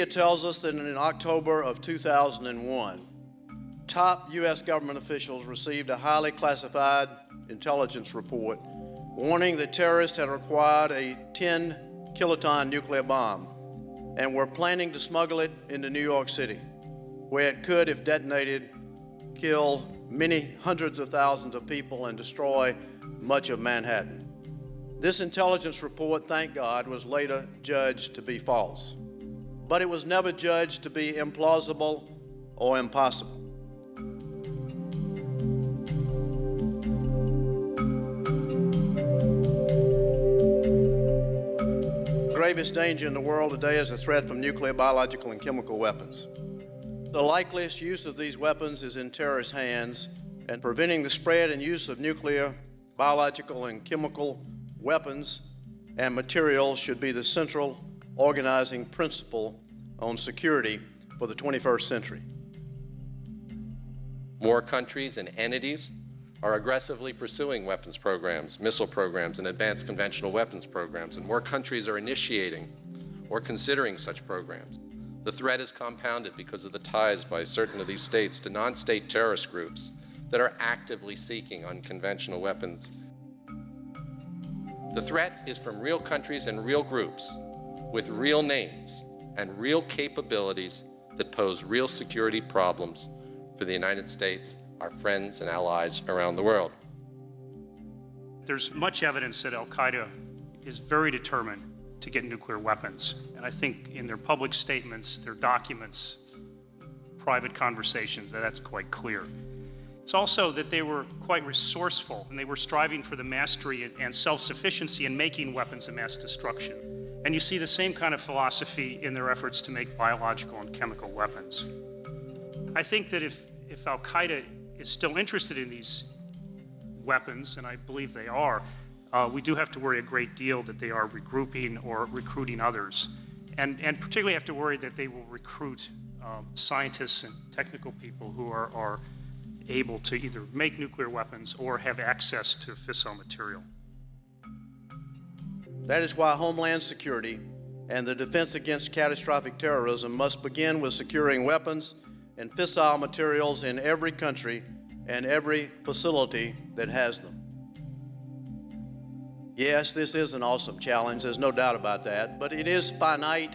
media tells us that in October of 2001, top U.S. government officials received a highly classified intelligence report warning that terrorists had acquired a 10-kiloton nuclear bomb and were planning to smuggle it into New York City, where it could, if detonated, kill many hundreds of thousands of people and destroy much of Manhattan. This intelligence report, thank God, was later judged to be false, but it was never judged to be implausible or impossible. The gravest danger in the world today is a threat from nuclear, biological, and chemical weapons. The likeliest use of these weapons is in terrorist hands, and preventing the spread and use of nuclear, biological, and chemical weapons and materials should be the central organizing principle on security for the 21st century. More countries and entities are aggressively pursuing weapons programs, missile programs, and advanced conventional weapons programs, and more countries are initiating or considering such programs. The threat is compounded because of the ties by certain of these states to non-state terrorist groups that are actively seeking unconventional weapons. The threat is from real countries and real groups with real names and real capabilities that pose real security problems for the United States, our friends and allies around the world. There's much evidence that Al-Qaeda is very determined to get nuclear weapons. And I think in their public statements, their documents, private conversations, that's quite clear. It's also that they were quite resourceful, and they were striving for the mastery and self-sufficiency in making weapons of mass destruction. And you see the same kind of philosophy in their efforts to make biological and chemical weapons. I think that if Al-Qaeda is still interested in these weapons, and I believe they are, we do have to worry a great deal that they are regrouping or recruiting others. And particularly have to worry that they will recruit scientists and technical people who are able to either make nuclear weapons or have access to fissile material. That is why Homeland Security and the defense against catastrophic terrorism must begin with securing weapons and fissile materials in every country and every facility that has them. Yes, this is an awesome challenge, there's no doubt about that, but it is finite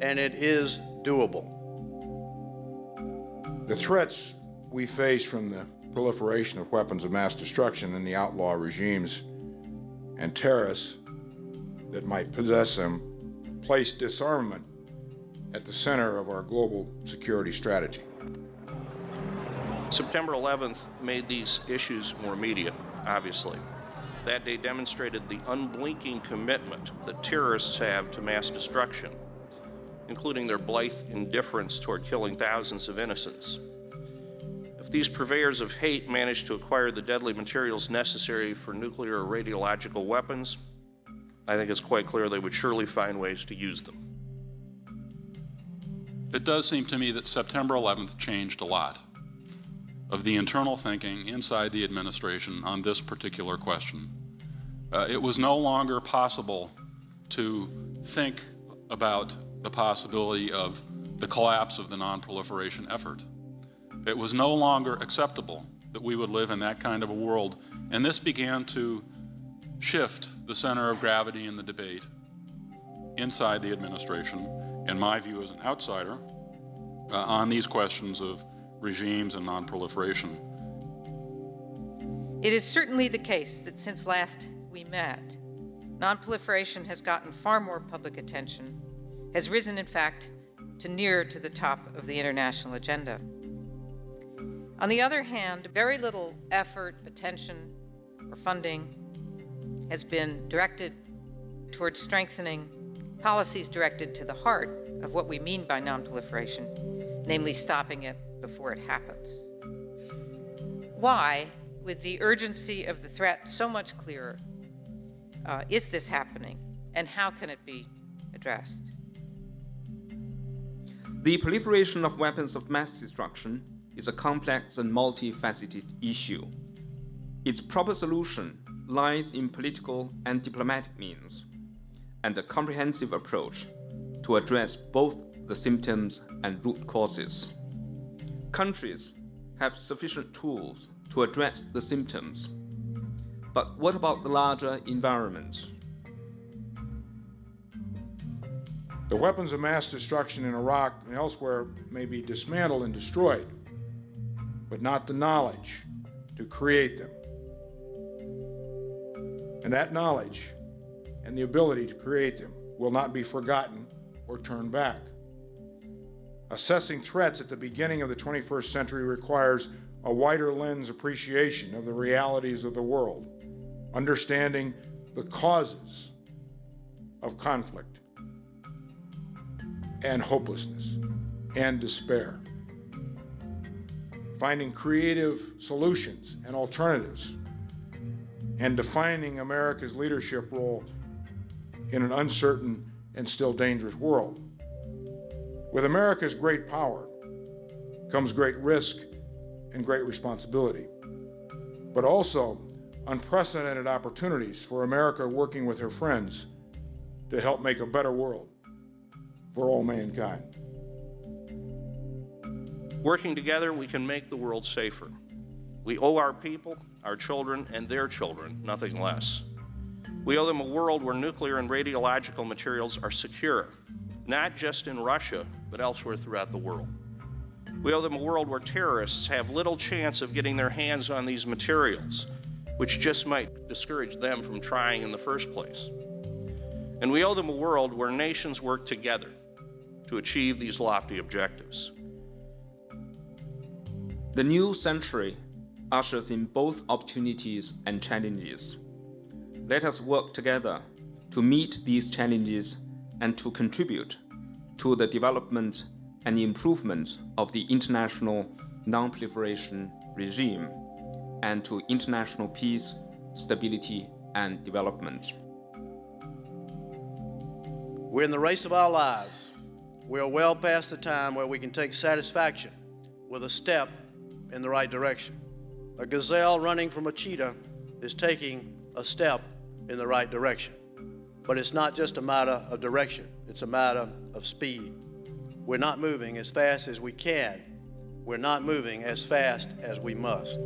and it is doable. The threats we face from the proliferation of weapons of mass destruction and the outlaw regimes and terrorists that might possess them place disarmament at the center of our global security strategy. September 11th made these issues more immediate, obviously. That day demonstrated the unblinking commitment that terrorists have to mass destruction, including their blithe indifference toward killing thousands of innocents. If these purveyors of hate manage to acquire the deadly materials necessary for nuclear or radiological weapons, I think it's quite clear they would surely find ways to use them. It does seem to me that September 11th changed a lot of the internal thinking inside the administration on this particular question. It was no longer possible to think about the possibility of the collapse of the non-proliferation effort. It was no longer acceptable that we would live in that kind of a world, and this began to shift the center of gravity in the debate inside the administration, in my view as an outsider, on these questions of regimes and non-proliferation. It is certainly the case that since last we met, non-proliferation has gotten far more public attention, has risen, in fact, to near to the top of the international agenda. On the other hand, very little effort, attention, or funding has been directed towards strengthening policies directed to the heart of what we mean by non-proliferation, namely stopping it before it happens. Why, with the urgency of the threat so much clearer, is this happening, and how can it be addressed? The proliferation of weapons of mass destruction is a complex and multifaceted issue. Its proper solution lies in political and diplomatic means, and a comprehensive approach to address both the symptoms and root causes. Countries have sufficient tools to address the symptoms. But what about the larger environment? The weapons of mass destruction in Iraq and elsewhere may be dismantled and destroyed, but not the knowledge to create them. And that knowledge and the ability to create them will not be forgotten or turned back. Assessing threats at the beginning of the 21st century requires a wider lens appreciation of the realities of the world, understanding the causes of conflict and hopelessness and despair, finding creative solutions and alternatives, and defining America's leadership role in an uncertain and still dangerous world. With America's great power comes great risk and great responsibility, but also unprecedented opportunities for America working with her friends to help make a better world for all mankind. Working together, we can make the world safer. We owe our people, our children, and their children nothing less. We owe them a world where nuclear and radiological materials are secure, not just in Russia, but elsewhere throughout the world. We owe them a world where terrorists have little chance of getting their hands on these materials, which just might discourage them from trying in the first place. And we owe them a world where nations work together to achieve these lofty objectives. The new century ushers in both opportunities and challenges. Let us work together to meet these challenges and to contribute to the development and improvement of the international non-proliferation regime and to international peace, stability, and development. We're in the race of our lives. We are well past the time where we can take satisfaction with a step in the right direction. A gazelle running from a cheetah is taking a step in the right direction. But it's not just a matter of direction, it's a matter of speed. We're not moving as fast as we can. We're not moving as fast as we must.